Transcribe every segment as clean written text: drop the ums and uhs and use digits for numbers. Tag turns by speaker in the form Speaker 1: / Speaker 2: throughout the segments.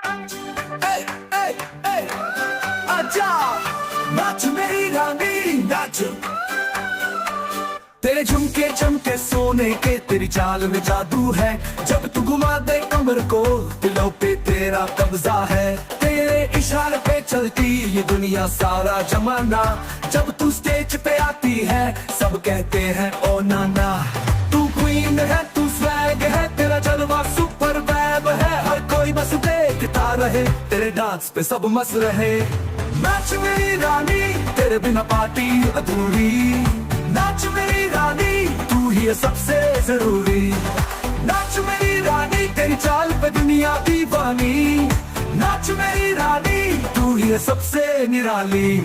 Speaker 1: ए, ए, ए, आजा नाच मेरी रानी नाच। तेरे झुमके चमके सोने के, तेरी चाल में जादू है। जब तू घुमा दे कमर को, दिलों पे तेरा कब्जा है। तेरे इशारे पे चलती ये दुनिया सारा जमाना। जब तू स्टेज पे आती है सब कहते हैं ओ नाना। तू क्वीन है, तू स्वैग है, तेरा जलवा सुपर वैब है। हर कोई बस देखता रहे, तेरे डांस पे सब मस्त रहे। नाच मेरी रानी, तेरे बिना पार्टी अधूरी। नाच मेरी रानी, तू ही है सबसे जरूरी। नाच मेरी रानी, तेरी चाल पे दुनिया दीवानी। नाच मेरी रानी, तू ही है सबसे निराली।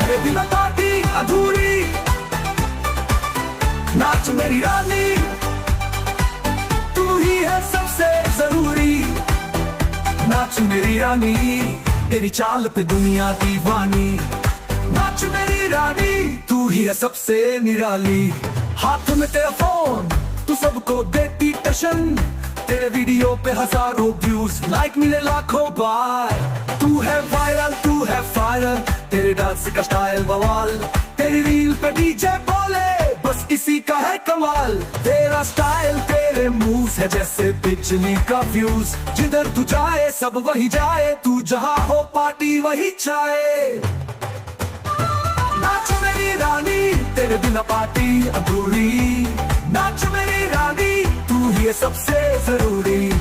Speaker 1: तेरे बिना पार्टी अधूरी। नाच मेरी रानी, तू ही है सबसे जरूरी। नाच मेरी रानी, तेरी चाल पे दुनिया दीवानी। नाच मेरी रानी, तू ही है सबसे निराली। हाथ में तेरा फोन, तू सबको देती टशन। तेरे वीडियो पे हजारों व्यूज, लाइक मिले लाखों बार। तू है वायरल, तू है फायरल, तेरे डांस का स्टाइल बवाल। तेरी रील पे डीजे बोले, बस इसी का है कमाल। तेरा स्टाइल, तेरे मूव्स है जैसे बिजली का फ्यूज। जिधर तू जाए सब वही जाए, तू जहाँ हो पार्टी वही चाहे। नाच मेरी रानी, तेरे बिना पार्टी अधूरी। नाच मेरी रानी, तू ही है सबसे जरूरी।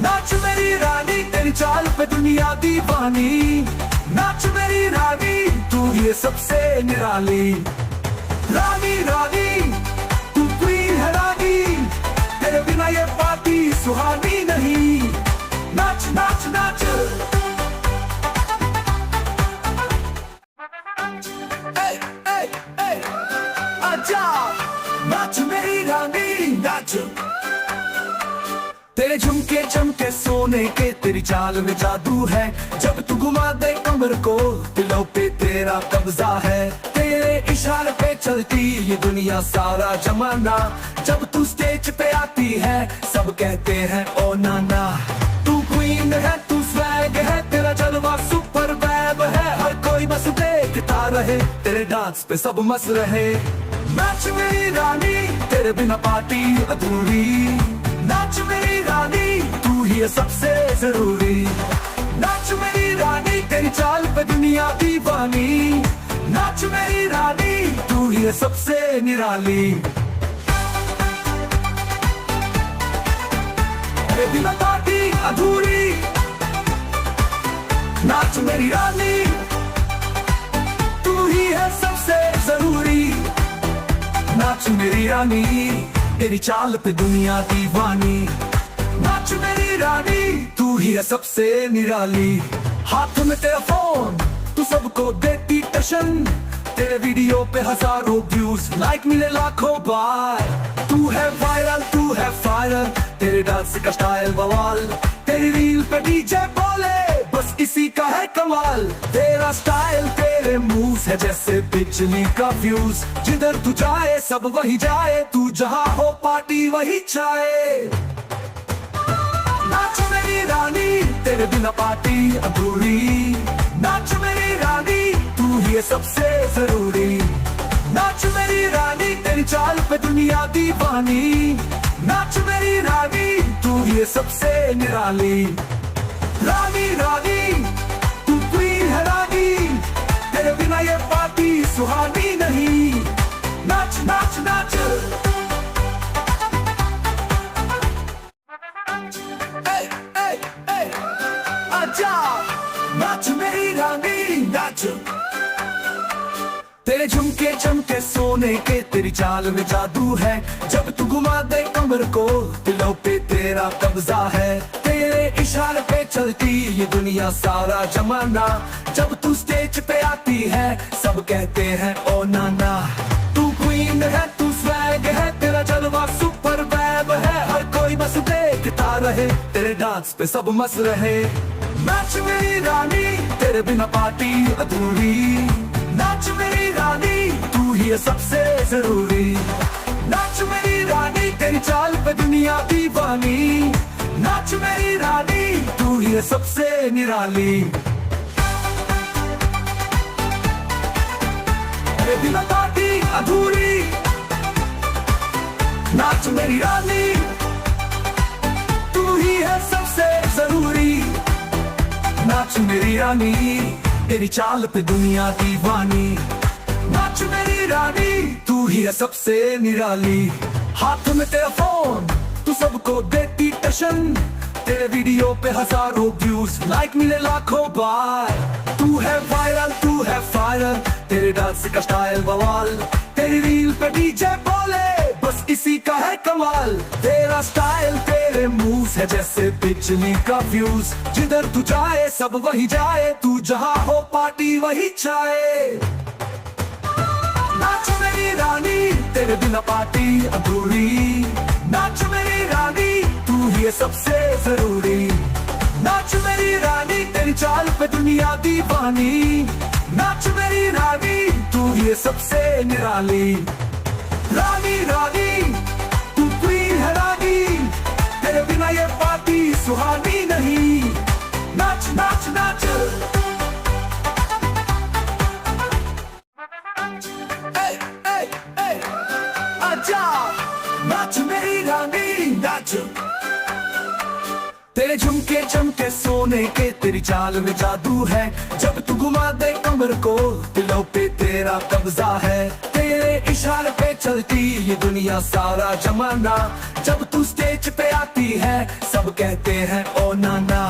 Speaker 1: नाच मेरी रानी, तेरी चाल पे दुनिया दीवानी। नाच मेरी रानी, तू ही है सबसे निराली। रानी रानी, तू क्वीन है रानी, तेरे बिना ये पार्टी सुहानी नहीं। नाच नाच नाच। ए, ए, ए, आजा नाच मेरी रानी नाच। तेरे झुमके चमके सोने के, तेरी चाल में जादू है। जब तू घुमा दे कमर को, दिलों पे तेरा कब्जा है। तेरे इशारे पे चलती ये दुनिया सारा जमाना। जब तू स्टेज पे आती है सब कहते हैं ओ नाना। तू क्वीन है, तू स्वैग है, तेरा जलवा सुपर वैब है। हर कोई बस देखता रहे, तेरे डांस पे सब मस्त रहे। नाच मेरी रानी, तेरे बिना पार्टी अधूरी। नाच मेरी रानी, तू ही है सबसे जरूरी। नाच मेरी रानी, तेरी चाल पे दुनिया दीवानी। नाच मेरी रानी, तू ही है सबसे निराली। तेरे बिना पार्टी अधूरी। नाच मेरी रानी, तू ही है सबसे जरूरी। नाच मेरी रानी, तेरी चाल पे दुनिया दीवानी। नाच मेरी रानी, तू ही है सबसे निराली। हाथ में तेरा फोन, तू सबको देती टशन। तेरे वीडियो पे हजारों व्यूज, लाइक मिले लाखों बार। तू है वायरल, तू है फायरल, तेरे डांस का स्टाइल बवाल। तेरी रील पे डीजे बोले, बस इसी का है कमाल। तेरा स्टाइल, तेरे मूव्स है जैसे बिजली का फ्यूज। जिधर तू जाए सब वही जाए, तू जहाँ हो पार्टी वही चाहे। नाच मेरी रानी, तेरे बिना पार्टी अधूरी। नाच मेरी रानी, तू ही है सबसे जरूरी। नाच मेरी रानी, तेरी चाल पे दुनिया दीवानी। नाच मेरी रानी, तू ही है सबसे निराली। रानी रानी, तू क्वीन है रानी, तेरे बिना ये पार्टी सुहानी नहीं। नाच नाच नाच। ए, ए, ए, आजा नाच मेरी रानी नाच। तेरे झुमके चमके सोने के, तेरी चाल में जादू है। जब तू घुमा दे कमर को, दिलों पे तेरा कब्जा है। तेरे इशारे पे चलती ये दुनिया सारा जमाना। जब तू स्टेज पे आती है सब कहते हैं ओ नाना। तू क्वीन है, तू स्वैग है, तेरा जलवा सुपर वैब है। हर कोई बस देखता रहे, तेरे डांस पे सब मस्त रहे। नाच मेरी रानी, तेरे बिना पार्टी अधूरी। नाच मेरी रानी, तू ही है सबसे जरूरी। नाच मेरी रानी, तेरी चाल पे दुनिया दीवानी। दीवानी। नाच मेरी रानी, तू ही है सबसे निराली। ये बिना पार्टी अधूरी। नाच मेरी रानी, तू ही है सबसे जरूरी। नाच मेरी रानी, तेरी चाल पे दुनिया दीवानी। नाच मेरी रानी, तू ही है सबसे निराली। हाथ में तेरा फोन, तू सबको देती टशन। तेरे वीडियो पे हजारों व्यूज, लाइक मिले लाखों बार। तू है वायरल, तू है फायरल, तेरे डांस का स्टाइल बवाल। तेरी रील पे डीजे बोले, बस इसी का है कमाल। तेरा स्टाइल, तेरे मूव्स है जैसे बिजली का फ्यूज। जिधर तू जाए सब वही जाए, तू जहाँ हो पार्टी वही चाहे। नाच मेरी रानी, तेरे बिना पार्टी अधूरी। नाच मेरी रानी, तू ही है सबसे जरूरी। नाच मेरी रानी, तेरी चाल पे दुनिया दीवानी। नाच मेरी रानी, तू ही है सबसे निराली। रानी रानी, तू क्वीन है रानी, तेरे बिना ये पार्टी सुहानी नहीं। नाच नाच नाच, आजा नाच मेरी रानी नाच। तेरे झुमके चमके सोने के, तेरी चाल में जादू है। जब तू घुमा दे कमर को, दिलों पे तेरा कब्जा है। तेरे इशारे पे चलती ये दुनिया सारा जमाना। जब तू स्टेज पे आती है, सब कहते हैं ओ नाना।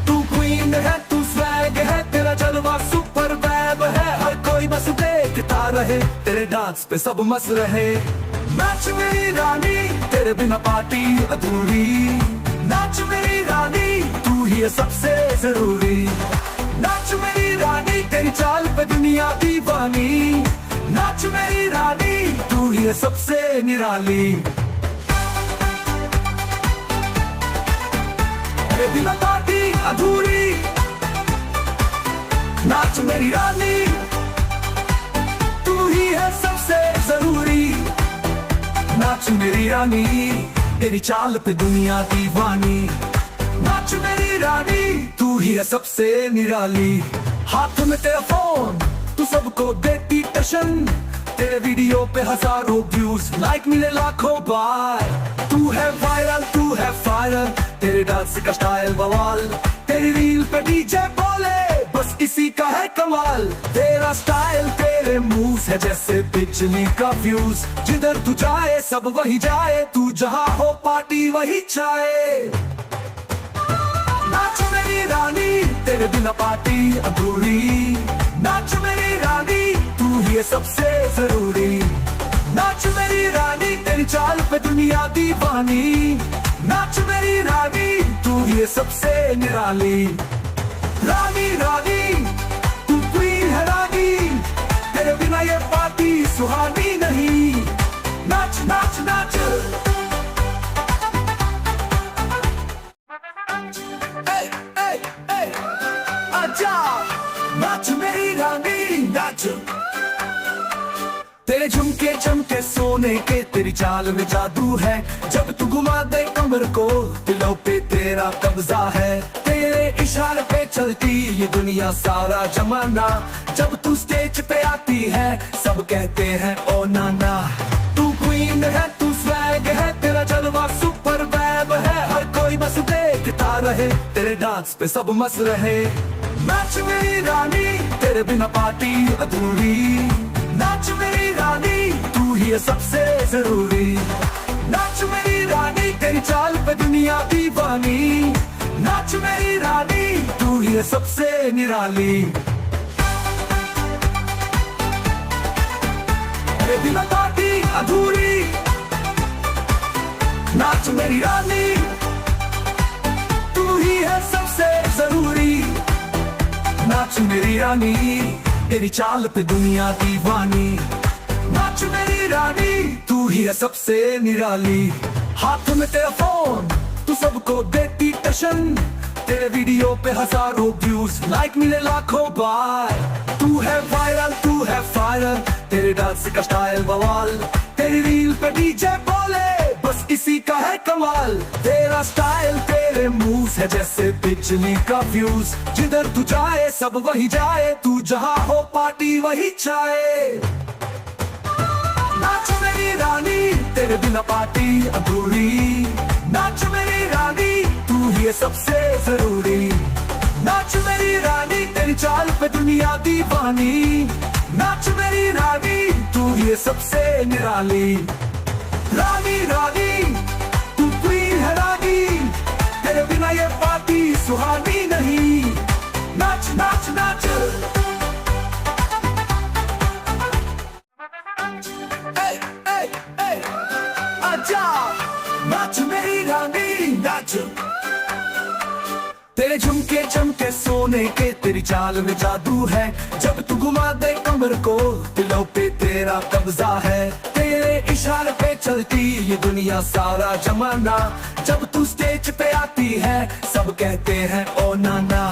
Speaker 1: तू क्वीन है, तू स्वैग है, तेरा जलवा सुपर वैब है। हर कोई बस देखता रहे, तेरे डांस पे सब मस्त रहे। नाच मेरी रानी, तेरे बिना पार्टी अधूरी। नाच मेरी रानी, तू ही है सबसे जरूरी। नाच मेरी रानी, तेरी चाल पे दुनिया दीवानी। नाच मेरी रानी, तू ही है सबसे निराली। ये बिना पार्टी अधूरी। नाच मेरी रानी, तू ही है सबसे जरूरी। नाच मेरी रानी, तेरी चाल पे दुनिया दीवानी। नाच मेरी रानी, तू ही है सबसे निराली। हाथ में तेरा फोन, तू सबको देती टशन। तेरे वीडियो पे हजारों व्यूज, लाइक मिले लाखों बार। तू है वायरल, तू है फायरल, तेरे डांस का स्टाइल बवाल। तेरी रील पे डीजे बोले, बस इसी का है कमाल। तेरा स्टाइल, तेरे मूव्स है जैसे बिजली का फ्यूज। जिधर तू जाए सब वही जाए, तू जहाँ हो पार्टी वही चाहे। नाच मेरी रानी, तेरे बिना पार्टी अधूरी। नाच मेरी रानी, तू ही है सबसे जरूरी। नाच मेरी रानी, तेरी चाल पे दुनिया दीवानी। नाच मेरी रानी, तू ही है सबसे निराली। रानी रानी, तू क्वीन है रानी, तेरे बिना ये पार्टी सुहानी नहीं। नाच नाच नाच, आजा नाच मेरी रानी नाच। तेरे झुमके चमके सोने के, तेरी चाल में जादू है। जब तू घुमा दे कमर को, दिलों पे तेरा कब्जा है। तेरे इशारे पे चलती ये दुनिया सारा जमाना। जब तू स्टेज पे आती है, सब कहते हैं ओ नाना। तू क्वीन है, तू स्वैग है, तेरा जलवा सुपर वैब है। हर कोई बस देखता रहे, तेरे डांस पे सब मस्त रहे। नाच मेरी रानी, तेरे बिना पार्टी अधूरी। नाच मेरी रानी, तू ही है सबसे जरूरी। नाच मेरी रानी, तेरी चाल पे दुनिया दीवानी। नाच मेरी रानी, तू ही है सबसे निराली। ये बिना पार्टी अधूरी। नाच मेरी रानी, तू ही है सबसे जरूरी। नाच मेरी रानी, तेरी चाल पे दुनिया दीवानी। नाच मेरी रानी, तू ही है सबसे निराली। हाथ में तेरा फोन, तू सबको देती टशन। तेरे वीडियो पे हजारों व्यूज, लाइक मिले लाखों बार। तू है वायरल, तू है फायरल, तेरे डांस का स्टाइल बवाल। तेरी रील पे डीजे बोले, बस इसी का है कमाल। तेरा स्टाइल तेरे मूव है जैसे बिजली का फ्यूज, जिधर तू जाए सब वही जाए, तू जहाँ हो पार्टी वही चाहे। नाच मेरी रानी तेरे बिना पार्टी अधूरी, नाच मेरी रानी तू ही है सबसे जरूरी। नाच मेरी रानी तेरी चाल पे दुनिया दीवानी, नाच मेरी रानी तू ही है सबसे निराली। रानी रानी तू क्वीन है रानी, तेरे बिना ये पार्टी सुहानी नहीं। नाच नाच नाच ए, ए, ए, आजा नाच मेरी रानी नाच। तेरे झुमके चमके सोने के, तेरी चाल में जादू है, जब तू घुमा दे कमर को दिलों पे तेरा कब्जा है। तेरे इशारे पे चलती ये दुनिया सारा जमाना, जब तू स्टेज पे आती है सब कहते हैं ओ नाना।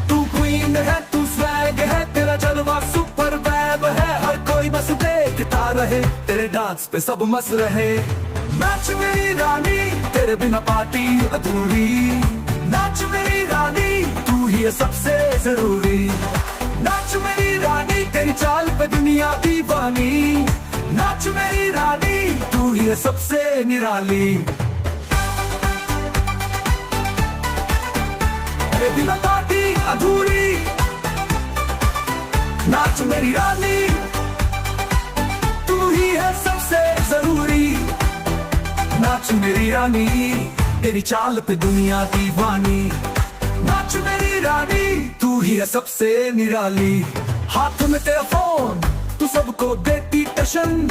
Speaker 1: तू क्वीन है तू स्वैग है, तेरा जलवा सुपर वैब है, हर कोई बस देखता रहे तेरे डांस पे सब मस्त रहे। नाच मेरी रानी तेरे बिना पार्टी अधूरी, नाच मेरी रानी तू ही है सबसे जरूरी। नाच मेरी रानी तेरी चाल पे दुनिया दीवानी, नाच मेरी रानी तू ही है सबसे निराली। तेरे बिना पार्टी अधूरी, नाच मेरी रानी तू ही है सबसे जरूरी। नाच मेरी रानी तेरी चाल पे दुनिया दीवानी, नाच मेरी रानी तू ही है सबसे निराली। हाथ में तेरा फोन तू सबको देती टशन,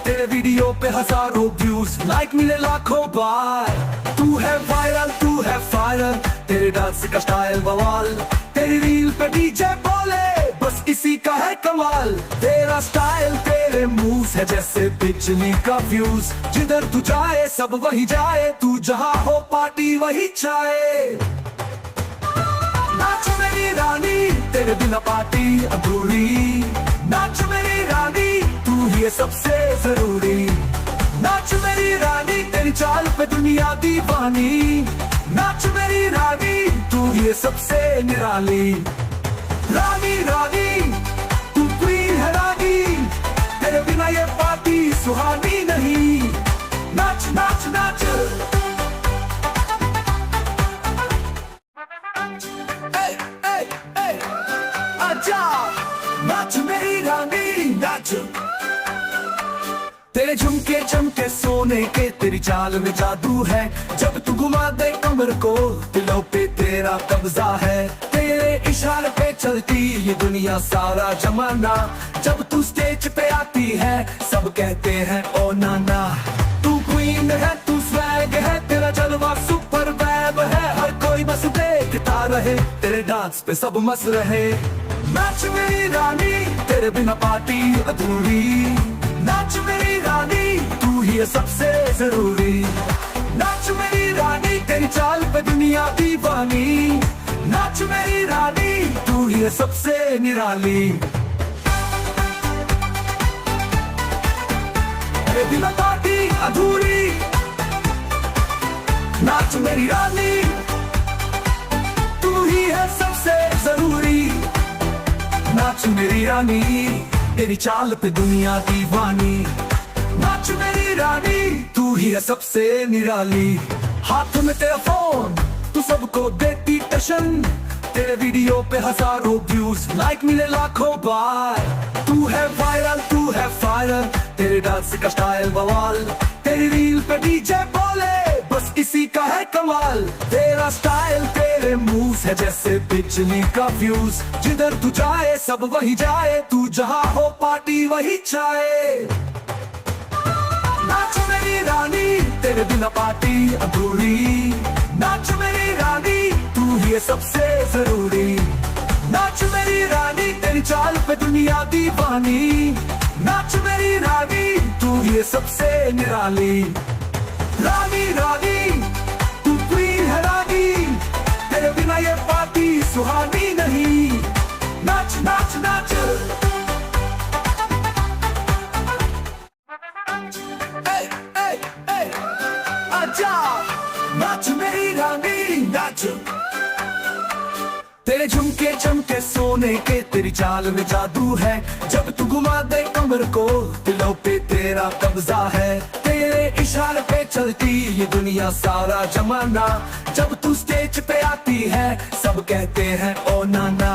Speaker 1: तेरे वीडियो पे हजारों व्यूज लाइक मिले लाखों बार। तू है वायरल तू है फायरल, तेरे डांस का स्टाइल बवाल, तेरी रील पे डीजे बोले बस इसी का है कमाल। तेरा स्टाइल तेरे मूव्स है जैसे बिजली का फ्यूज, जिधर तू जाए सब वही जाए, तू जहाँ हो पार्टी वही चाहे। नाच मेरी रानी तेरे बिना पार्टी अधूरी, नाच मेरी रानी तू ही है सबसे जरूरी। नाच मेरी रानी तेरी चाल पे दुनिया दीवानी, नाच मेरी रानी तू ही है सबसे निराली। रानी रानी तू क्वीन है रानी, तेरे बिना ये पार्टी सुहानी नहीं। नाच नाच नाच ए, ए, ए, आजा नाच मेरी रानी नाच। तेरे झुमके चमके सोने के, तेरी चाल में जादू है, जब तू घुमा दे कमर को दिलों पे तेरा कब्जा है। तेरे इशारे पे चलती ये दुनिया सारा जमाना, जब तू स्टेज पे आती है सब कहते हैं ओ नाना। तू क्वीन है तू स्वैग है, तेरा जलवा सुपर वैब है, हर कोई बस देखता रहे तेरे डांस पे सब मस्त रहे। नाच मेरी रानी तेरे बिना पार्टी अधूरी, नाच मेरी रानी तू ही है सबसे जरूरी। नाच मेरी रानी तेरी चाल पे दुनिया दीवानी, नाच मेरी रानी तू ही है सबसे निराली। तेरे बिना पार्टी अधूरी, नाच मेरी रानी तू ही है सबसे जरूरी। नाच मेरी रानी तेरी चाल पे दुनिया दीवानी, नाच मेरी रानी तू ही है सबसे निराली। हाथ में तेरा फोन तू सबको देती टशन, तेरे वीडियो पे हजारों व्यूज लाइक मिले लाखों बार। तू है वायरल तू है फायरल, तेरे डांस का स्टाइल बवाल, तेरी रील पे डीजे बोले बस इसी का है कमाल। तेरा स्टाइल तेरे मूव्स है जैसे बिजली का फ्यूज, जिधर तू जाए सब वही जाए, तू जहाँ हो पार्टी वही चाहे। नाच मेरी रानी तेरे बिना पार्टी अधूरी, नाच मेरी रानी तू ही है सबसे जरूरी। नाच मेरी रानी तेरी चाल पे दुनिया दीवानी, नाच मेरी रानी तू ही है सबसे निराली। रानी रानी तू क्वीन है रानी, तेरे बिना ये पार्टी सुहानी नहीं। नाच नाच नाच ए, ए, ए, नाच मेरी रानी नाच। तेरे झुमके चमके सोने के, तेरी चाल में जादू है। जब तू घुमा दे कमर को, दिलों पे तेरा कब्जा है। तेरे इशारे पे चलती ये दुनिया सारा जमाना। जब तू स्टेज पे आती है, सब कहते हैं ओ नाना।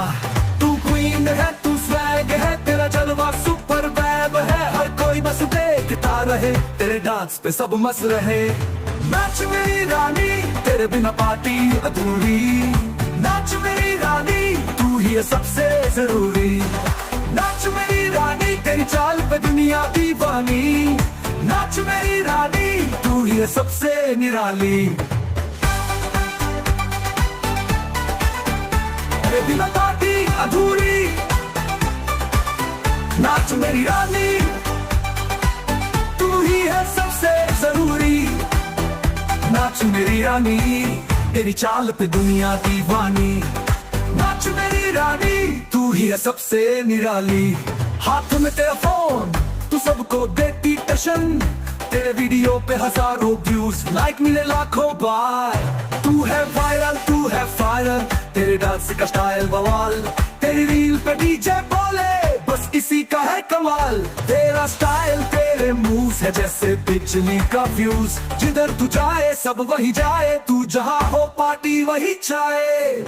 Speaker 1: तू क्वीन है, तू स्वैग है, तेरा जलवा सुपर वैब है। हर कोई बस देखता रहे, तेरे डांस पे सब मस्त रहे। नाच मेरी रानी, तेरे बिना पार्टी अधूरी। नाच मेरी रानी, तू ही है सबसे जरूरी। नाच मेरी रानी, तेरी चाल पे दुनिया दीवानी। नाच मेरी रानी, तू ही है सबसे निराली। तेरे बिना पार्टी अधूरी। नाच मेरी रानी, तू ही है सबसे जरूरी। नाच मेरी रानी, तेरी चाल पे दुनिया दीवानी। नाच मेरी रानी, तू ही है सबसे निराली। हाथ में तेरा फोन, तू सबको देती टशन। तेरे वीडियो पे हजारों व्यूज, लाइक मिले लाखों बार। तू है वायरल, तू है फायरल, तेरे डांस का स्टाइल बवाल। तेरी रील पे डीजे बोले, बस इसी का है कमाल। तेरा स्टाइल तेरे मूव है जैसे बिजली का फ्यूज। जिधर तू जाए सब वही जाए, तू जहाँ हो पार्टी वही चाहे।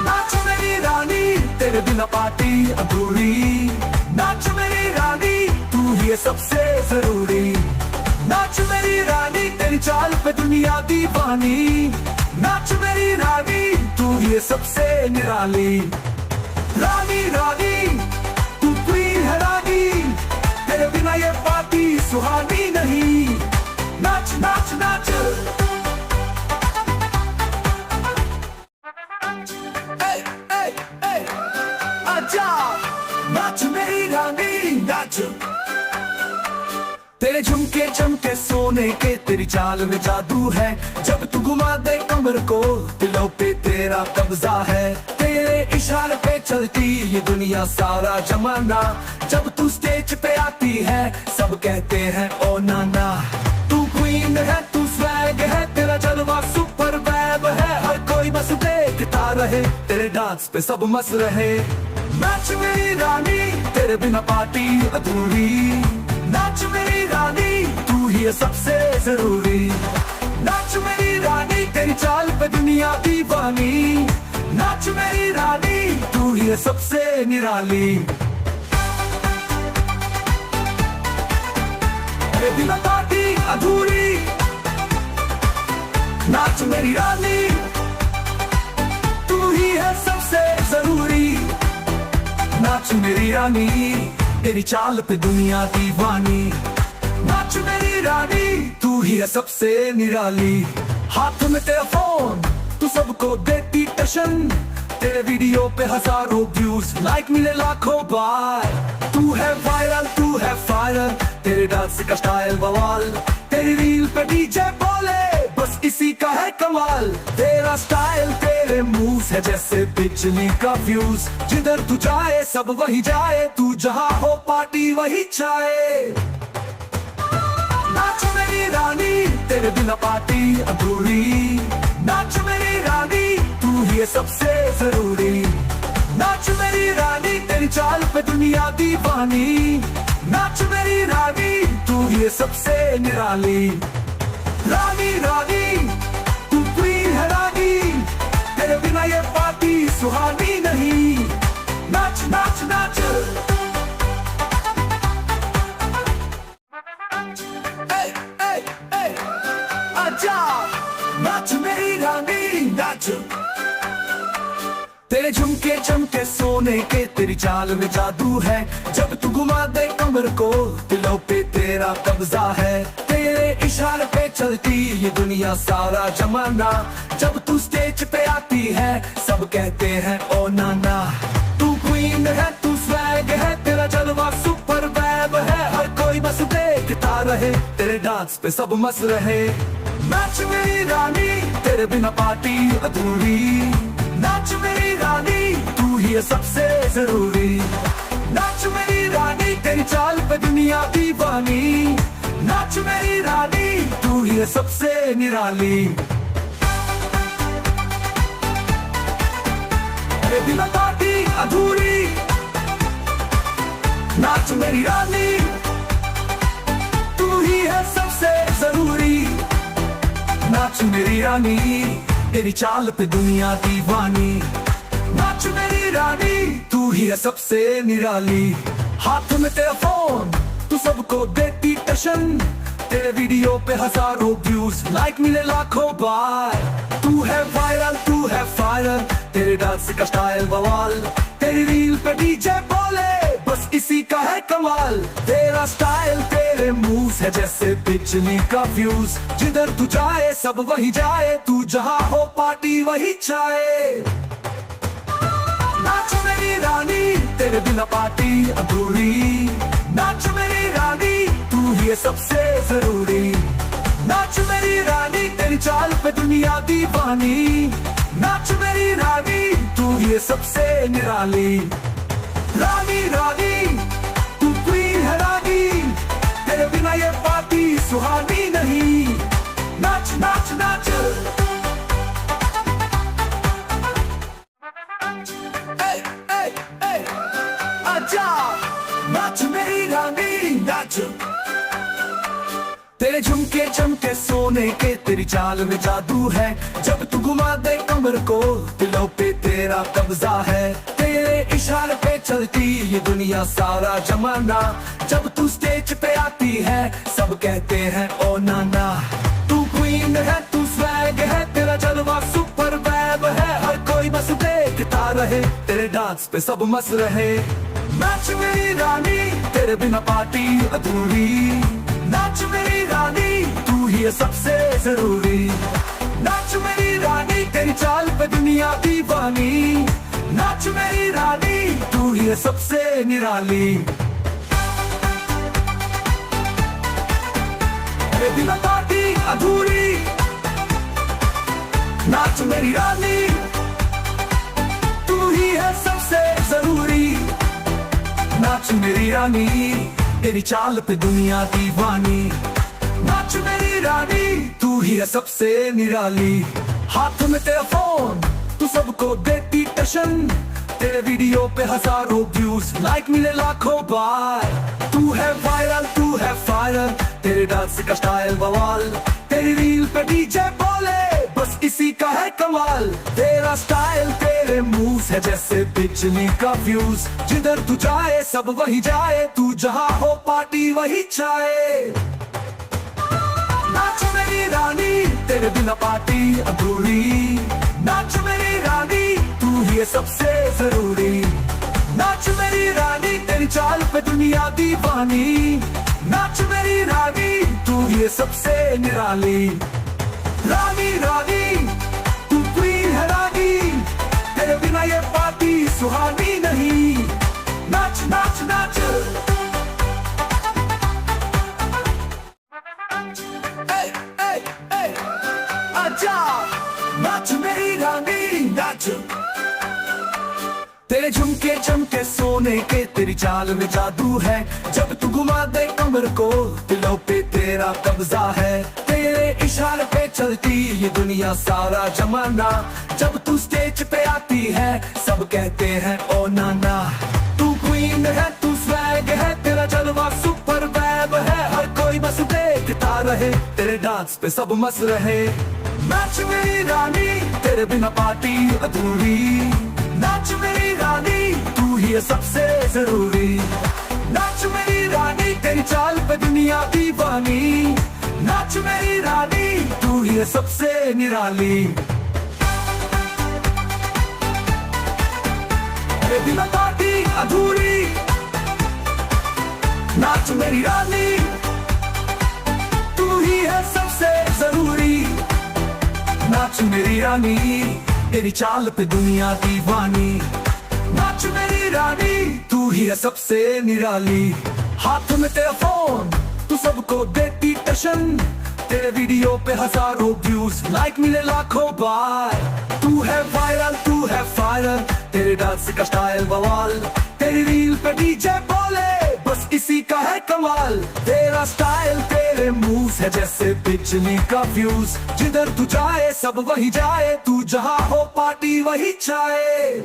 Speaker 1: नाच मेरी रानी, तेरे बिना पार्टी अधूरी। नाच मेरी रानी, तू ही है सबसे जरूरी। नाच मेरी रानी, तेरी चाल पे दुनिया दीवानी। नाच मेरी रानी, तू ही है सबसे निराली। रानी रानी, तू क्वीन है रानी, तेरे बिना ये पार्टी सुहानी नहीं। नाच नाच नाच। ए, ए, ए, आजा। नाच मेरी रानी नाच। तेरे झुमके चमके सोने के, तेरी चाल में जादू है। जब तू घुमा दे कमर को, दिलों पे तेरा कब्जा है। तेरे इशारे पे चलती ये दुनिया सारा जमाना। जब तू स्टेज पे आती है, सब कहते हैं ओ नाना। तू क्वीन है, तू स्वैग है, तेरा जलवा सुपर वैब है। हर कोई बस देखता रहे, तेरे डांस पे सब मस्त रहे। नाच मेरी रानी, तेरे बिना पार्टी अधूरी। नाच मेरी रानी, तू ही है सबसे जरूरी। नाच मेरी रानी, तेरी चाल पे दुनिया दीवानी। नाच मेरी रानी, तू ही है सबसे निराली। तेरे बिना पार्टी अधूरी। नाच मेरी रानी, तू ही है सबसे जरूरी। नाच मेरी रानी, तेरी चाल पे दुनिया दीवानी। नाच मेरी रानी, तू ही है सबसे निराली। हाथ में तेरा फोन, तू सबको देती टशन। तेरे वीडियो पे हजारों व्यूज, लाइक मिले लाखों बार। तू है वायरल, तू है फायरल, तेरे डांस का स्टाइल बवाल। तेरी रील पे डीजे बोले, बस इसी का है कमाल। तेरा स्टाइल तेरे मूव है जैसे बिजली का फ्यूज। जिधर तू जाए सब वही जाए, तू जहाँ हो पार्टी वही चाहे। नाच मेरी रानी, तेरे बिना पार्टी अधूरी। नाच मेरी रानी, तू ही है सबसे जरूरी। नाच मेरी रानी, तेरी चाल पे दुनिया दीवानी। नाच मेरी रानी, तू ही है सबसे निराली। रानी रानी, तू क्वीन है रानी, तेरे बिना ये पार्टी सुहानी नहीं। नाच नाच नाच। ए, ए, ए, आजा। नाच मेरी रानी नाच। तेरे झुमके चमके सोने के, तेरी चाल में जादू है। जब तू घुमा दे कमर को, दिलों पे तेरा कब्जा है। तेरे इशारे पे चलती ये दुनिया सारा जमाना। जब तू स्टेज पे आती है, सब कहते हैं ओ नाना। तू क्वीन है, तू स्वैग है, तेरा जलवा सुपर वैब है। हर कोई बस देखता रहे, तेरे डांस पे सब मस्त रहे। नाच मेरी रानी, तेरे बिना पार्टी अधूरी। नाच मेरी रानी, तू ही है सबसे जरूरी। नाच मेरी रानी, तेरी चाल पे दुनिया दीवानी। नाच मेरी रानी तू ही है सबसे निराली। ये बिना पार्टी अधूरी, नाच मेरी रानी तू ही है सबसे जरूरी। नाच मेरी रानी तेरी चाल पे दुनिया दीवानी। नाच मेरी रानी तू ही है सबसे निराली। हाथ में तेरा फोन तू सबको देती टशन, तेरे वीडियो पे हजारों व्यूज लाइक मिले लाखों बार। तू है वायरल तू है फायरल, तेरे डांस का स्टाइल बवाल। तेरी रील पे डीजे बोले बस इसी का है कमाल। तेरा स्टाइल तेरे मूव्स है जैसे बिजली का फ्यूज। जिधर तू जाए सब वही जाए, तू जहाँ हो पार्टी वही चाहे। नाच मेरी रानी तेरे बिना पार्टी अधूरी। नाच मेरी रानी तू ही है सबसे जरूरी। नाच मेरी रानी तेरी चाल पे दुनिया दीवानी। नाच मेरी रानी तू ही है सबसे निराली। रानी रानी तू क्वीन है रानी, तेरे बिना ये पार्टी सुहानी नहीं। नाच नाच नाच आजा, नाच मेरी रानी नाच। तेरे झुमके चमके सोने के, तेरी चाल में जादू है। जब तू घुमा दे कमर को दिलों पे तेरा कब्जा है। तेरे इशारे पे चलती ये दुनिया सारा जमाना। जब तू स्टेज पे आती है सब कहते हैं ओ नाना। तू क्वीन है तू स्वैग है, तेरा जलवा सुपर वैब है। हर कोई बस देखता रहे, तेरे डांस पे सब मस्त रहे। नाच मेरी रानी तेरे बिना पार्टी अधूरी। नाच मेरी रानी तू ही है सबसे जरूरी। नाच मेरी रानी तेरी चाल पे दुनिया दीवानी। नाच मेरी रानी तू ही है सबसे निराली। ये बिना पार्टी अधूरी। नाच मेरी रानी तू ही है सबसे जरूरी। नाच मेरी रानी तेरी चाल पे दुनिया दीवानी। नाच मेरी रानी तू ही है सबसे निराली। हाथ में तेरा फोन तू सबको देती टशन, तेरे वीडियो पे हजारों व्यूज लाइक मिले लाखों बार। तू है वायरल तू है फायरल, तेरे डांस का स्टाइल बवाल। तेरी रील पे डीजे बोले बस इसी का है कमाल। तेरा स्टाइल तेरे मूव्स है जैसे बिजली का फ्यूज। जिधर तू जाए सब वही जाए, तू जहाँ हो पार्टी वही चाहे। नाच मेरी रानी तेरे बिना पार्टी अधूरी। नाच मेरी रानी तू ही है सबसे जरूरी। नाच मेरी रानी तेरी चाल पे दुनिया दीवानी। नाच मेरी रानी तू ही है सबसे निराली। रानी रानी तू क्वीन है रानी, तेरे बिना ये पार्टी सुहानी नहीं। नाच नाच नाच आजा, नाच मेरी रानी नाच। तेरे झुमके चमके सोने के, तेरी चाल में जादू है। जब तू घुमा दे कमर को दिलों पे तेरा कब्जा है। तेरे इशारे पे चलती ये दुनिया सारा जमाना। जब तू स्टेज पे आती है सब कहते हैं ओ नाना। तू क्वीन है तू स्वैग है, तेरा जलवा सुपर वैब है। हर कोई बस देखता रहे, तेरे डांस पे सब मस्त रहे। नाच मेरी रानी तेरे बिना पार्टी अधूरी। नाच मेरी रानी तू ही है सबसे जरूरी। नाच मेरी रानी तेरी चाल पे दुनिया दीवानी। नाच मेरी रानी तू ही है सबसे निराली। ये बिना पार्टी अधूरी। नाच मेरी रानी तू ही है सबसे जरूरी। नाच मेरी रानी तेरी चाल पे दुनिया दीवानी। नाच मेरी रानी तू ही है सबसे निराली। हाथ में तेरा फोन तू सबको देती टशन, तेरे वीडियो पे हजारों व्यूज लाइक मिले लाखों बार। तू है वायरल तू है फायरल, तेरे डांस का स्टाइल बवाल। तेरी रील पे डीजे बोले बस बस इसी का है कमाल। तेरा स्टाइल तेरे मूव है जैसे बिजली का फ्यूज, जिधर तू जाए सब वही जाए, तू जहाँ हो पार्टी वही चाहे।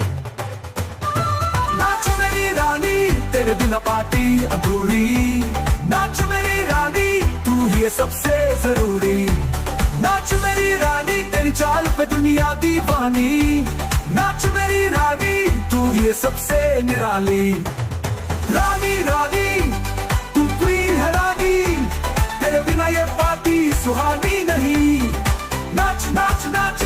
Speaker 1: नाच मेरी रानी तेरे बिना पार्टी अधूरी, नाच मेरी रानी तू ही है सबसे जरूरी। नाच मेरी रानी तेरी चाल पे दुनिया दीवानी, नाच मेरी रानी तू ही है सबसे निराली। रानी रानी तू क्वीन है रानी, तेरे बिना ये पार्टी सुहानी नहीं। नाच नाच नाच